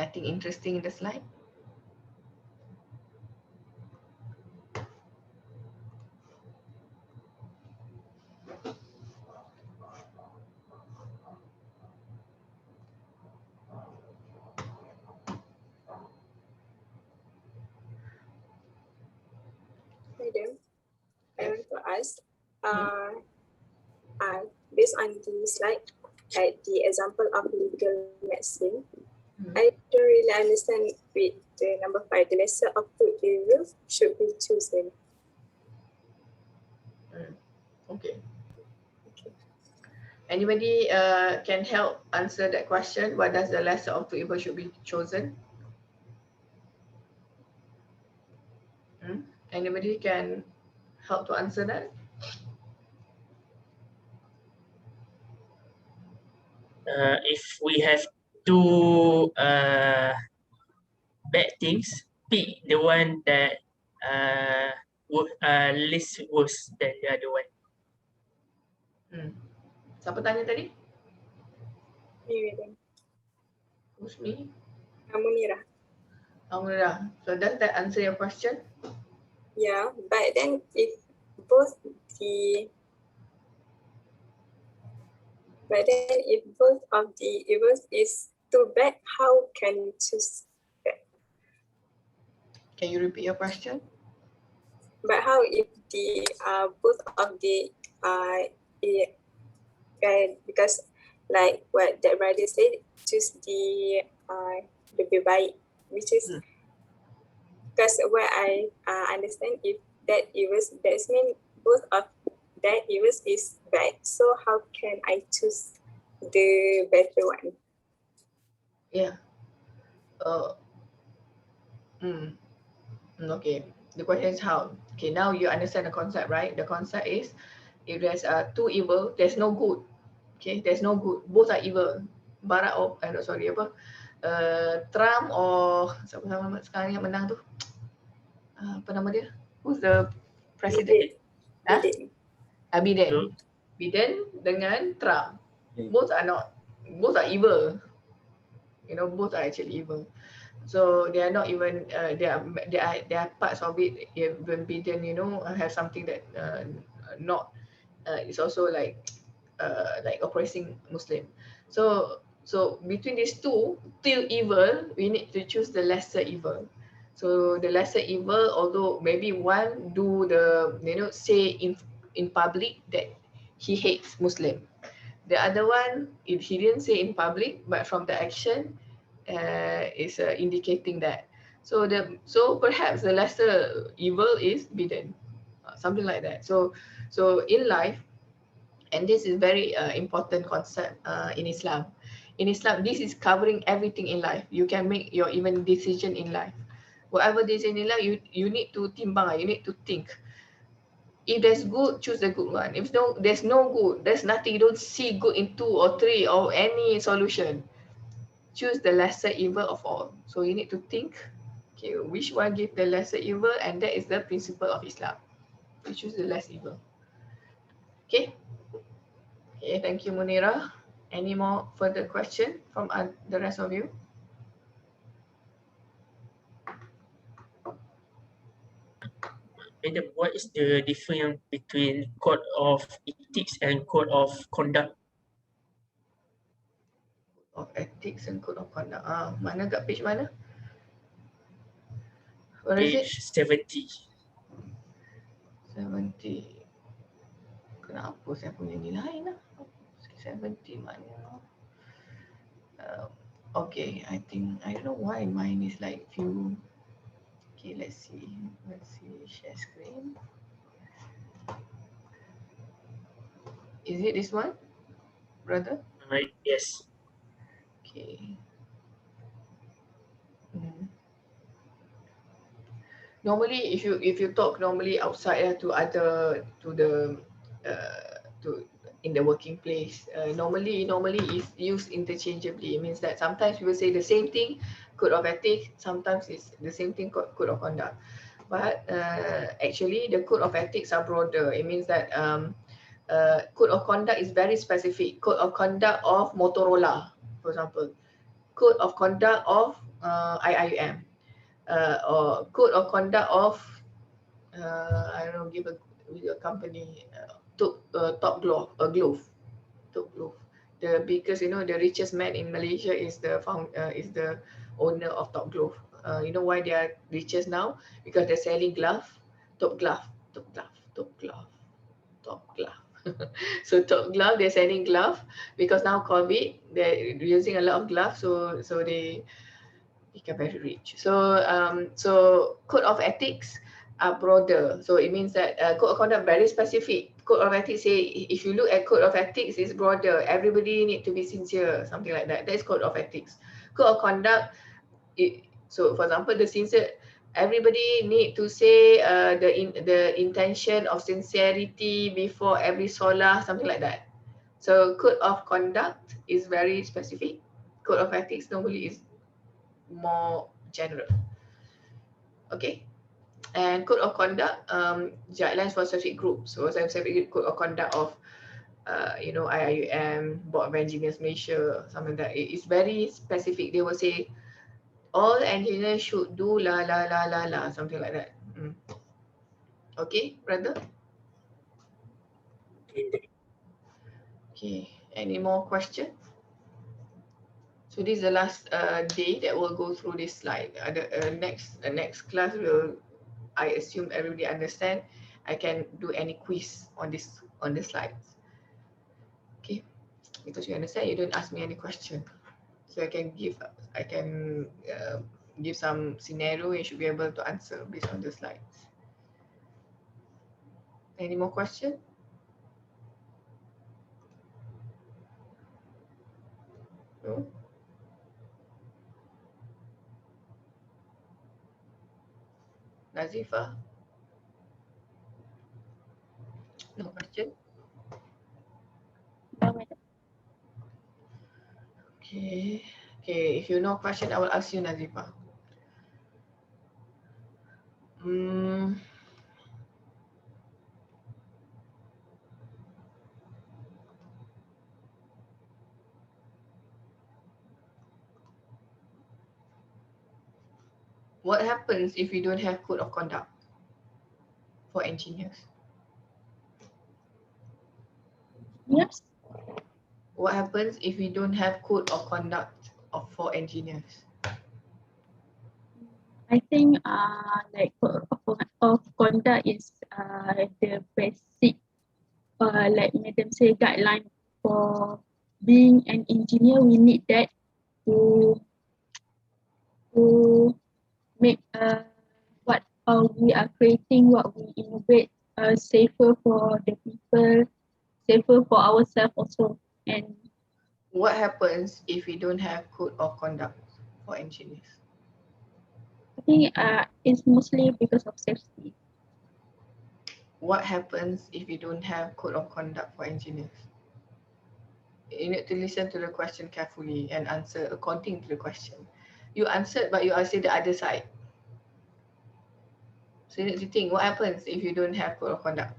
Nothing interesting in the slide? Madam, I want to ask, based on the slide, like the example of legal medicine, I don't really understand with the number 5, the lesser of two evils should be chosen. Okay. Anybody can help answer that question? What does the lesser of two evils should be chosen? Anybody can help to answer that? If we have two bad things, pick the one that least worse than the other one. Siapa tanya tadi? Madam. Who's me? Munira. Munira. So does that answer your question? Yeah, but then if both of the evils is too bad, how can you choose that? Can you repeat your question? But how if the both of the because like what that brother said, choose the lebih baik, which is because what I understand, if that evils, that means both of that evils is bad. So how can I choose the better one? Yeah. Okay. The question is how. Okay, now you understand the concept, right? The concept is if there's two evil, there's no good. Okay, there's no good. Both are evil. Barack Trump or siapa nama sekarang yang menang tu? Apa nama dia? Who's the president? Biden. Biden dengan Trump. Both are evil. You know, both are actually evil. So they are not even they are parts of it. Even Biden, you know, have something that not it's also like oppressing Muslim. So between these two evil, we need to choose the lesser evil. So the lesser evil, although maybe one do the, you know, say in public that he hates Muslim. The other one, if he didn't say in public, but from the action, is indicating that. So perhaps the lesser evil is Biden, something like that. So in life, and this is very important concept in Islam. In Islam, this is covering everything in life. You can make your even decision in life. Whatever decision in life, you need to timbang, you need to think. If there's good, choose the good one. If there's no good, there's nothing, you don't see good in 2 or 3 or any solution, choose the lesser evil of all. So you need to think, okay, which one give the lesser evil, and that is the principle of Islam. You choose the less evil. Okay. Okay, thank you, Munira. Any more further question from the rest of you? Madam, what is the difference between code of ethics and code of conduct? Of ethics and code of conduct. Mana kat page mana? Where is it? Page 70. 70. Kenapa saya punya ni lain lah? 70 mana? Okay, I don't know why mine is like few. Okay, let's see. Share screen. Is it this one, brother? Right, yes. Okay. Normally, if you talk normally outside to in the working place, normally is used interchangeably. It means that sometimes people say the same thing, code of ethics. Sometimes it's the same thing, code of conduct. But actually, the code of ethics are broader. It means that code of conduct is very specific. Code of conduct of Motorola, for example. Code of conduct of IIUM, or code of conduct of I don't know, give a company, Top Glove, Top Glove. Because the richest man in Malaysia is the owner of Top Glove. You know why they are richest now? Because they're selling glove, Top Glove, Top Glove, Top Glove, Top Glove. So Top Glove, they're selling glove because now COVID, they're using a lot of gloves, so they become very rich. So code of ethics are broader. So it means that code of conduct very specific. Code of ethics say, if you look at code of ethics, it's broader. Everybody need to be sincere, something like that. That's code of ethics. Code of conduct. So for example, the sincere, everybody need to say the intention of sincerity before every solah, something like that. So code of conduct is very specific. Code of ethics normally is more general. Okay, and code of conduct, guidelines for specific groups. So specific code of conduct of IIUM, Board of Engineers Malaysia, something like that. It's very specific. They will say all engineers should do la la la la la, something like that. Okay, brother. Okay, any more questions? So this is the last day that we'll go through this slide. The next class will, I assume everybody understand. I can do any quiz on the slides. Okay, because you understand, you don't ask me any question. So I can give some scenario. You should be able to answer based on the slides. Any more question? No? Nazifa? No question? Okay. Okay, if you no question, I will ask you, Nazifa. What happens if you don't have code of conduct for engineers? Yes. What happens if we don't have code of conduct for engineers? I think like code of conduct is the basic like Madam say guideline for being an engineer. We need that to make what we are creating, what we innovate safer for the people, safer for ourselves also. And What happens if we don't have code of conduct for engineers? I think it's mostly because of safety. What happens if we don't have code of conduct for engineers? You need to listen to the question carefully and answer according to the question. You answered, but you answered the other side. So you need to think, what happens if you don't have code of conduct?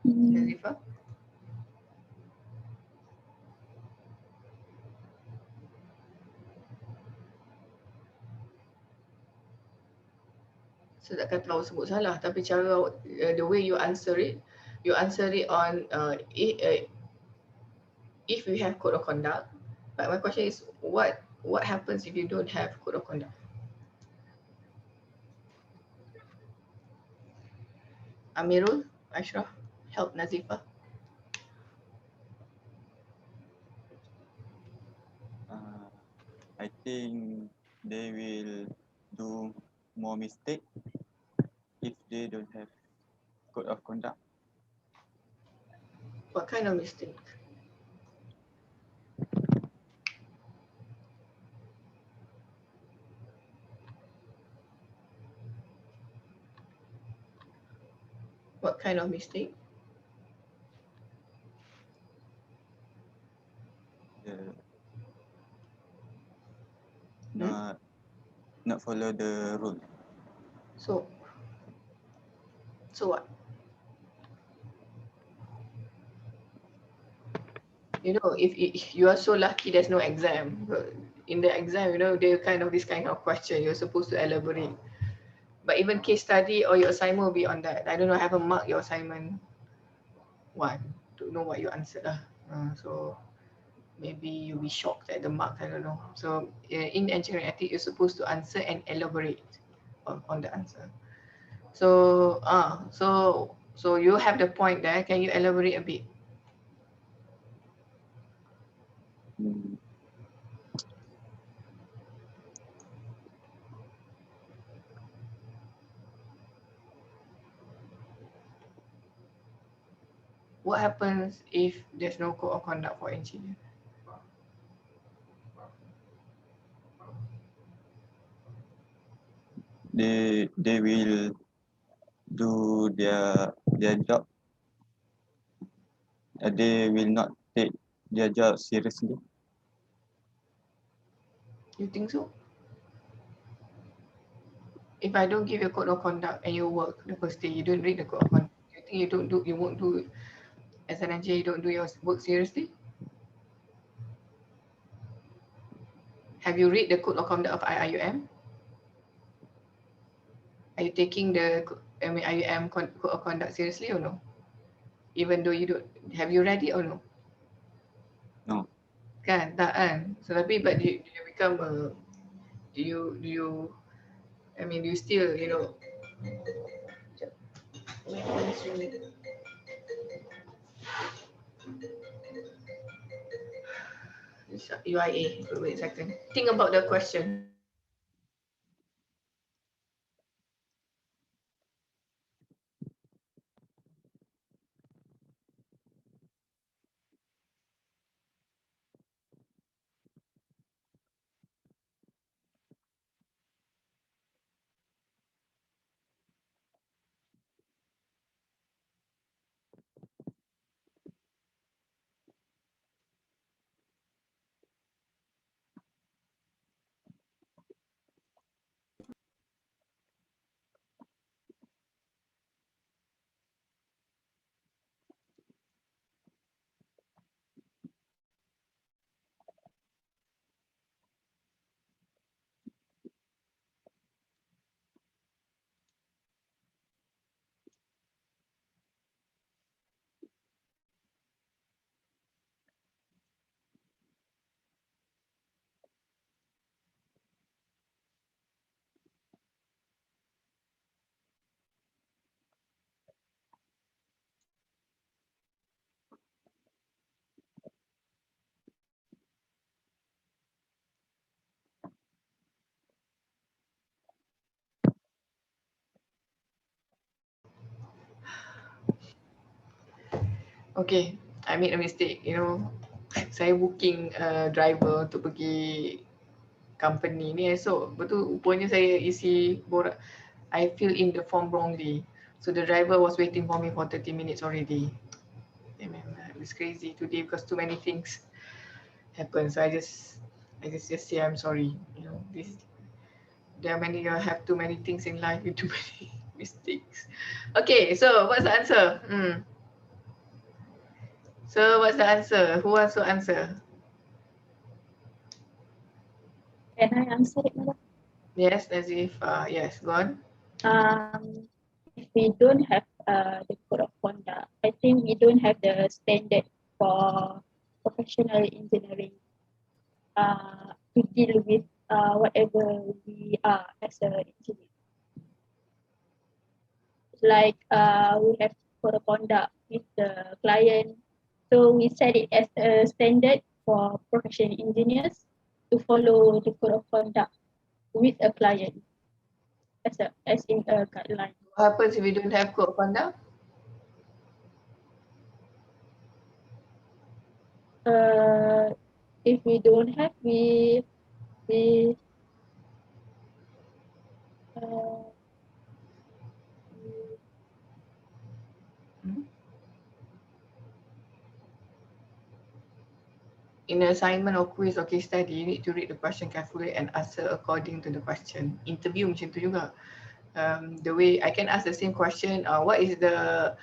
Nazifa? Saya takkan tahu sebut salah, tapi cara the way you answer it on if you have code of conduct. But my question is, what happens if you don't have code of conduct? Amirul, Ashraf, help Nazifa. I think they will do more mistake if they don't have code of conduct. What kind of mistake? What kind of mistake? Not follow the rule. So what? you know, if you are so lucky there's no exam, but in the exam, you know, they're kind of this kind of question you're supposed to elaborate. But even case study or your assignment will be on that. I don't know, I haven't marked your assignment one to know what you answered lah. So maybe you'll be shocked at the marks, I don't know. So in engineering ethics, you're supposed to answer and elaborate on the answer. So so you have the point there. Can you elaborate a bit? Mm, What happens if there's no code of conduct for engineer? they will do their job. They will not take their job seriously. You think so? If I don't give you a code of conduct and you work the first day, you don't read the code of conduct, you think you won't do as an engineer, you don't do your work seriously? Have you read the code of conduct of IIUM? Are you taking the IIUM code of conduct seriously or no? Even though you don't, have you read it or no? No. Kan, tak kan? So tapi but do you become a, do you I mean, do you still, you know, sekejap. My phone is ringing. It's UIA. Wait a second. Think about the question. Okay, I made a mistake. You know, saya booking driver untuk pergi company ni esok. Betul, rupanya saya isi borak. I fill in the form wrongly. So the driver was waiting for me for 30 minutes already. Damn, it was crazy today because too many things happen. So I just say I'm sorry. You know, there are many, you have too many things in life with too many mistakes. Okay, so what's the answer? So what's the answer? Who wants to answer? Can I answer it, madam? Yes, as if yes, go on. If we don't have the code of conduct, I think we don't have the standard for professional engineering to deal with whatever we are as an engineer. Like we have code of conduct with the client, so we set it as a standard for professional engineers to follow the code of conduct with a client as in a guideline. What happens if we don't have code of conduct? If we don't have, we In an assignment or quiz or case study, you need to read the question carefully and answer according to the question. Interview macam tu juga. The way I can ask the same question, what is the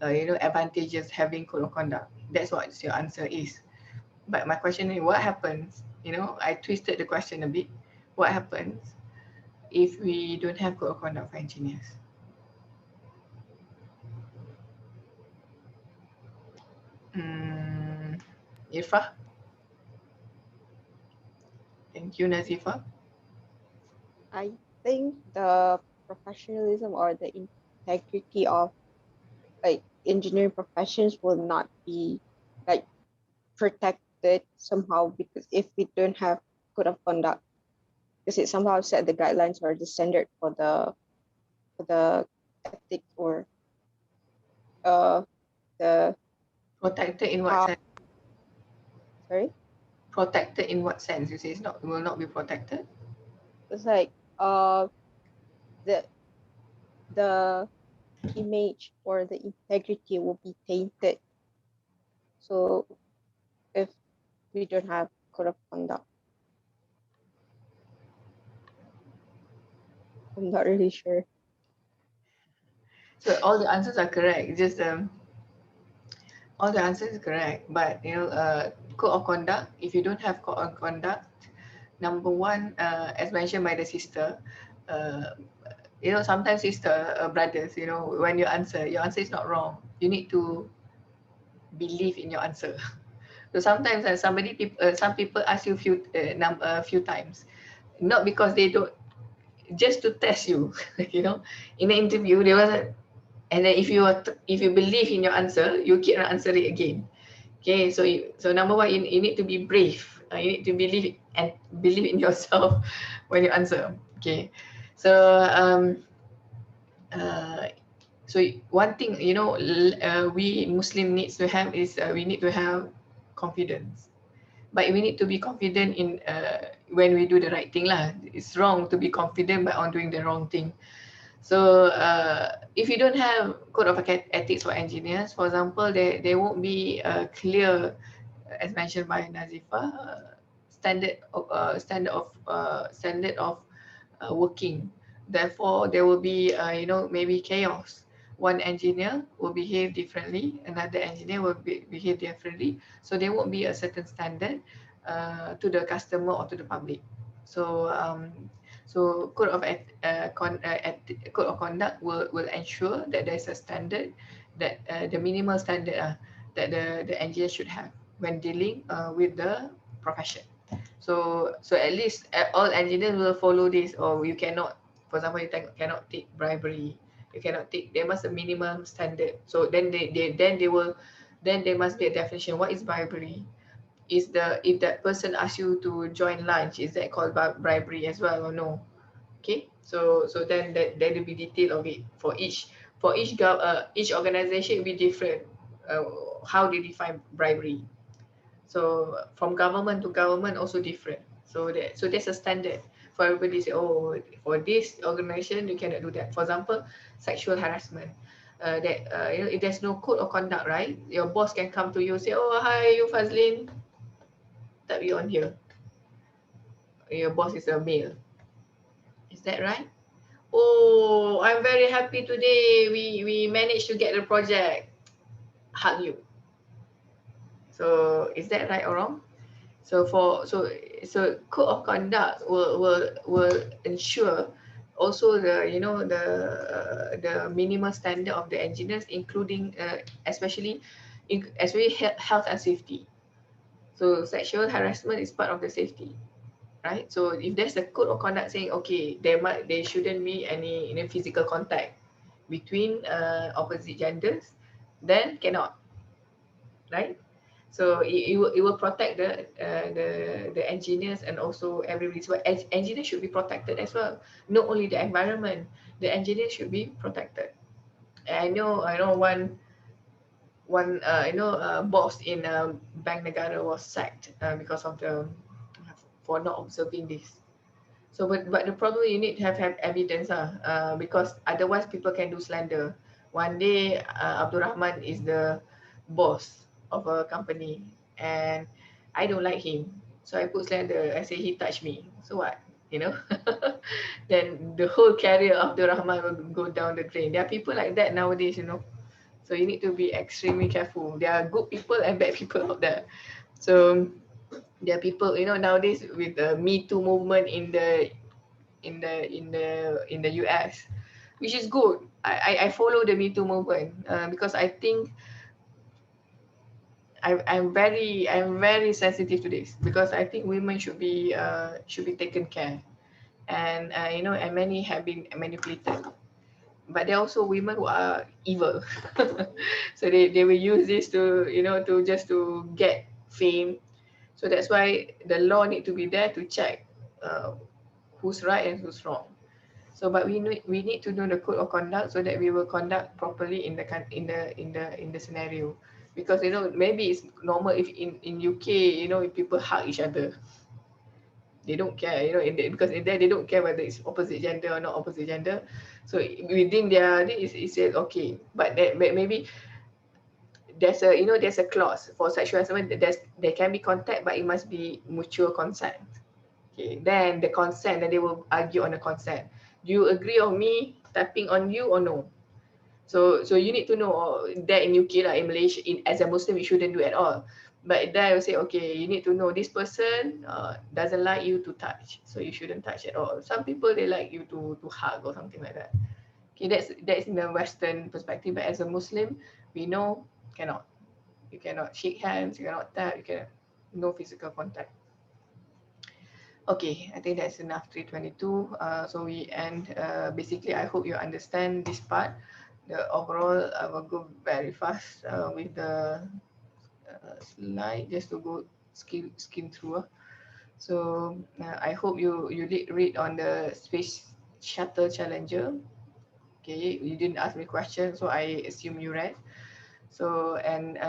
you know, advantages having code of conduct? That's what your answer is. But my question is, what happens? You know, I twisted the question a bit. What happens if we don't have code of conduct for engineers? Irfah? Thank you, Nazifa. I think the professionalism or the integrity of like engineering professions will not be like protected somehow, because if we don't have code of conduct, because it somehow set the guidelines or the standard for the ethics or the Protected in what how sense? sorry, Protected in what sense? You say it's not, will not be protected? it's like the the image or the integrity will be tainted. So if we don't have code of conduct, I'm not really sure. So all the answers are correct. Just all the answers is correct. But you know, code of conduct. If you don't have code of conduct, number one, as mentioned by the sister, uh, you know, sometimes sister, brothers, you know, when you answer, your answer is not wrong. You need to believe in your answer. So sometimes some people ask you few times, not because they don't, just to test you. You know, in an interview they was, and then if you believe in your answer, you keep on answering again. Okay, so number one, you need to be brave. You need to believe in yourself when you answer. Okay, so uh, so one thing, you know, we Muslim needs to have is we need to have confidence. But we need to be confident in when we do the right thing lah. It's wrong to be confident but on doing the wrong thing. So if you don't have code of ethics for engineers, for example, there won't be a clear, as mentioned by Nazifa, standard of working. Therefore, there will be you know, maybe chaos. One engineer will behave differently, another engineer will behave differently. So there won't be a certain standard to the customer or to the public. So so code of conduct will ensure that there's a standard, that the minimal standard that the engineer should have when dealing with the profession. So at least all engineers will follow this, or you cannot, for example, you cannot take bribery, you cannot take, there must a minimum standard. So then then there must be a definition. What is bribery? Is the, if that person asks you to join lunch, is that called bribery as well or no? Okay, so then there will be detail of it for each organization. It will be different how they define bribery. So from government to government also different. So there's a standard for everybody. Say, oh, for this organization you cannot do that. For example, sexual harassment. That you know, if there's no code of conduct, right? Your boss can come to you, say, oh, hi, you Fazlin, tap you on here. Your boss is a male. Is that right? Oh, I'm very happy today. We managed to get the project. Hug you. So is that right or wrong? So code of conduct will ensure also the, you know, the minimal standard of the engineers, including especially health and safety. So sexual harassment is part of the safety, right? So if there's a code of conduct saying, okay, there shouldn't be any, you know, physical contact between opposite genders, then cannot, right? So it will protect the engineers and also everybody. So engineers should be protected as well. Not only the environment, the engineers should be protected. I know one boss in Bank Negara was sacked because of the, for not observing this. So but the problem, you need to have evidence because otherwise people can do slander. One day Abdul Rahman is the boss of a company and I don't like him. So I put slander. I say he touched me. So what? You know? Then the whole career of Abdul Rahman will go down the drain. There are people like that nowadays, you know. So you need to be extremely careful. There are good people and bad people out there. So there are people, you know, nowadays with the Me Too movement in the US, which is good. I follow the Me Too movement because I think I'm very sensitive to this, because I think women should be taken care, and you know, and many have been manipulated. But there are also women who are evil. So they will use this to, you know, to just to get fame. So that's why the law need to be there to check who's right and who's wrong. So but we need to know the code of conduct so that we will conduct properly in the scenario. Because you know, maybe it's normal if in UK, you know, if people hug each other, they don't care, you know, because in there they don't care whether it's opposite gender or not opposite gender. So within their this, it says okay, but maybe there's a, you know, there's a clause for sexual harassment that there can be contact, but it must be mutual consent. Okay, then the consent, then they will argue on the consent. Do you agree on me tapping on you or no? So you need to know that in UK, like in Malaysia, as a Muslim, you shouldn't do at all. But then I will say, okay, you need to know this person doesn't like you to touch, so you shouldn't touch at all. Some people, they like you to hug or something like that. Okay, that's in the Western perspective. But as a Muslim, we know cannot. You cannot shake hands, you cannot tap, you cannot, no physical contact. Okay, I think that's enough, 322. So we end, basically, I hope you understand this part. The overall, I will go very fast with the slide just to go skim through. So I hope you did read on the Space Shuttle Challenger. Okay, you didn't ask me questions, so I assume you read. So and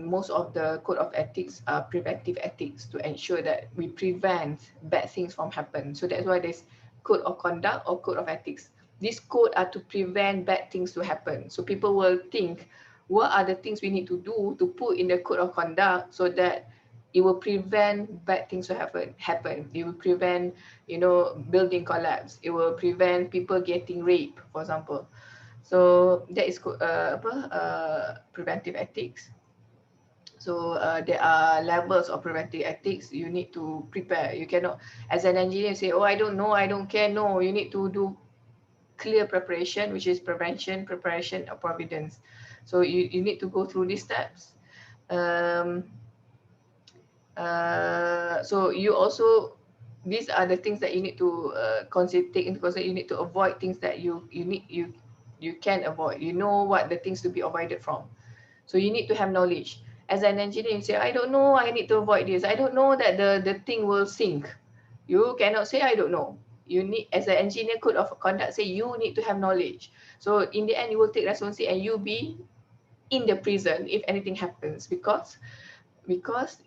most of the code of ethics are preventive ethics to ensure that we prevent bad things from happen. So that's why there's code of conduct or code of ethics. These code are to prevent bad things to happen. So people will think, what are the things we need to do to put in the code of conduct so that it will prevent bad things to happen. It will prevent, you know, building collapse. It will prevent people getting raped, for example. So that is preventive ethics. So there are levels of preventive ethics. You need to prepare. You cannot, as an engineer, say, oh, I don't know, I don't care. No, you need to do clear preparation, which is prevention, preparation, or providence. So you need to go through these steps. So you also, these are the things that you need to take into consideration. You need to avoid things that you can avoid. You know what the things to be avoided from. So you need to have knowledge. As an engineer, you say, I don't know, I need to avoid this. I don't know that the thing will sink. You cannot say, I don't know. You need, as an engineer, code of conduct say you need to have knowledge. So in the end, you will take responsibility and you be in the prison if anything happens, because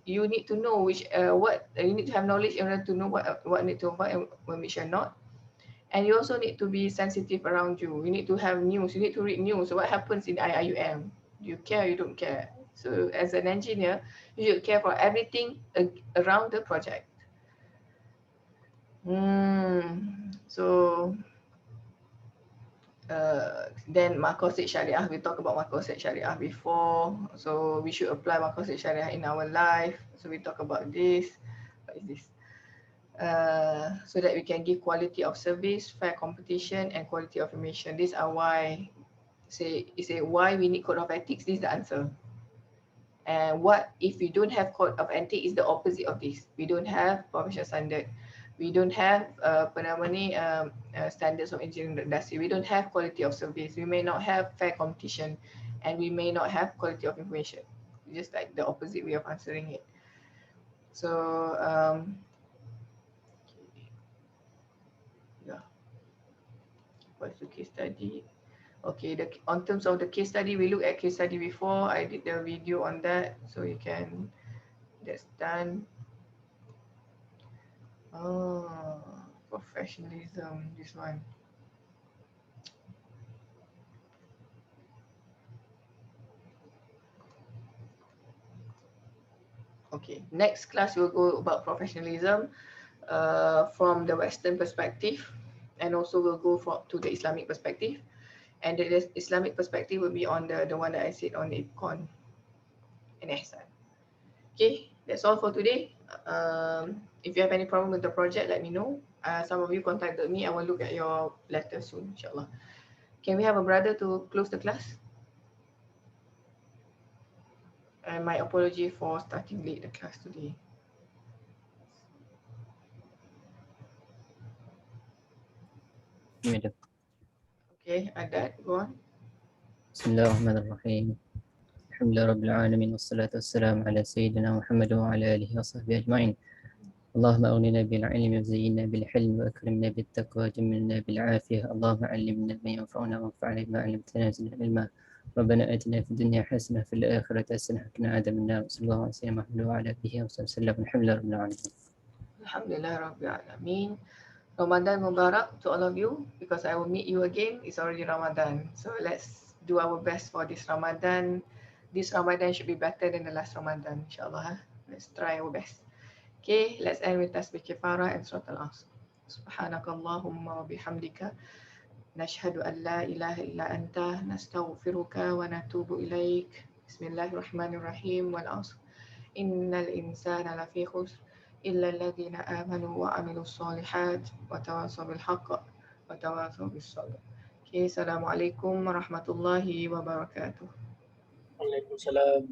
you need to know which what you need to have knowledge in order to know what need to avoid and what we shall not. And you also need to be sensitive around you. You need to have news. You need to read news. So what happens in IIUM? Do you care? You don't care. So as an engineer, you should care for everything around the project. So then Maqasid Syariah, we talked about Maqasid Syariah before. So we should apply Maqasid Syariah in our life. So we talk about this. What is this? So that we can give quality of service, fair competition, and quality of information. These are why, say why we need code of ethics. This is the answer. And what if we don't have code of ethics? Is the opposite of this. We don't have professional standard. We don't have standards of engineering industry. We don't have quality of service. We may not have fair competition, and we may not have quality of information. Just like the opposite way of answering it. So yeah. What's the case study? Okay, on terms of the case study, we looked at case study before. I did the video on that, so you can, that's done. Oh, professionalism, this one. Okay, next class we'll go about professionalism from the Western perspective, and also we'll go to the Islamic perspective. And the Islamic perspective will be on the one that I said on Ipcon and Ihsan. Okay, That's all for today. If you have any problem with the project, let me know. Some of you contacted me. I will look at your letter soon, inshallah. Can we have a brother to close the class? And my apology for starting late the class today. Madam. Okay, Adat, go on. بسم الله الرحمن الرحيم. الحمد لله رب العالمين والصلاة والسلام على سيدنا محمد وعلى آله وصحبه أجمعين. اللهم أغننا بالعلم وزينا بالحلم وأكرمنا بالتقوى وجملنا بالعافية. اللهم علمنا ما ينفعنا وانفعنا بما علمتنا زدنا علما. ربنا آتنا في الدنيا حسنة في الآخرة حسنة وقنا عذاب النار. صلى الله عليه وسلم وعلى آله وصحبه وسلم. الحمد لله رب العالمين. Alhamdulillah Rabbil Alameen. Ramadan Mubarak to all of you, because I will meet you again. It's already Ramadan. So let's do our best for this Ramadan. This Ramadan should be better than the last Ramadan, inshallah. Let's try our best. Okay, let's end with Tasbih Kifara and Surah Al-Asr. Subhanakallahumma wa bihamdika. Nashhadu an la ilaha illa anta. Nastaghfiruka wa natubu ilaik. Bismillahirrahmanirrahim. Wal Asr. Innal insana lafi khusr. إلا الذين آمنوا وعملوا الصالحات وتواصوا بالحق وتواصوا بالصبر. Okay, Assalamualaikum warahmatullahi wabarakatuh. Waalaikumsalam.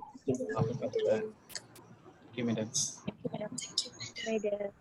Okay, madam. Thank you, madam.